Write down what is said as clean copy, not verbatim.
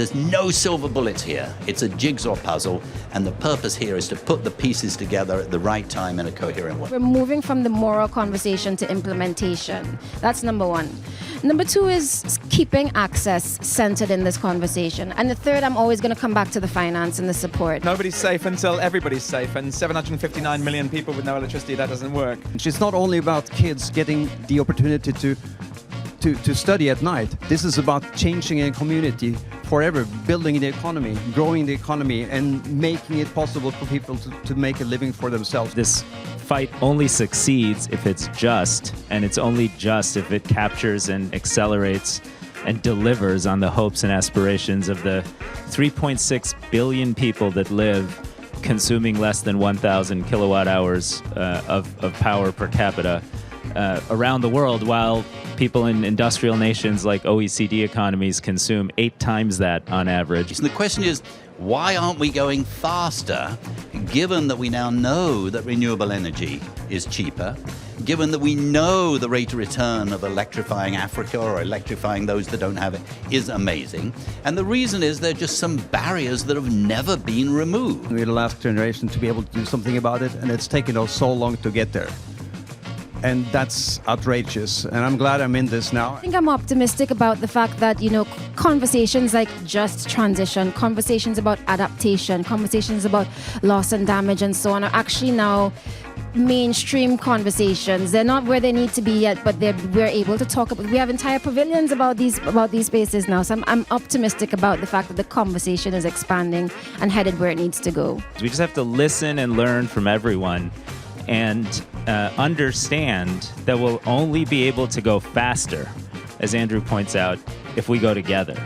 there's no silver bullets here. It's a jigsaw puzzle, and the purpose here is to put the pieces together at the right time in a coherent way. We're moving from the moral conversation to implementation. That's number one. Number two is keeping access centered in this conversation. And the third, I'm always going to come back to the finance and the support. Nobody's safe until everybody's safe, and 759 million people with no electricity, that doesn't work. It's not only about kids getting the opportunity to study at night. This is about changing a community forever, building the economy, growing the economy, and making it possible for people to make a living for themselves. This fight only succeeds if it's just, and it's only just if it captures and accelerates and delivers on the hopes and aspirations of the 3.6 billion people that live consuming less than 1,000 kilowatt hours of power per capita around the world, while people in industrial nations like OECD economies consume 8 times that on average. And the question is, why aren't we going faster, given that we now know that renewable energy is cheaper, given that we know the rate of return of electrifying Africa or electrifying those that don't have it is amazing? And the reason is there are just some barriers that have never been removed. We're the last generation to be able to do something about it, and it's taken us so long to get there. And that's outrageous, and I'm glad I'm in this now. I think I'm optimistic about the fact that, conversations like just transition, conversations about adaptation, conversations about loss and damage and so on are actually now mainstream conversations. They're not where they need to be yet, but we're able to talk about. We have entire pavilions about these spaces now. So I'm optimistic about the fact that the conversation is expanding and headed where it needs to go. We just have to listen and learn from everyone, and understand that we'll only be able to go faster, as Andrew points out, if we go together.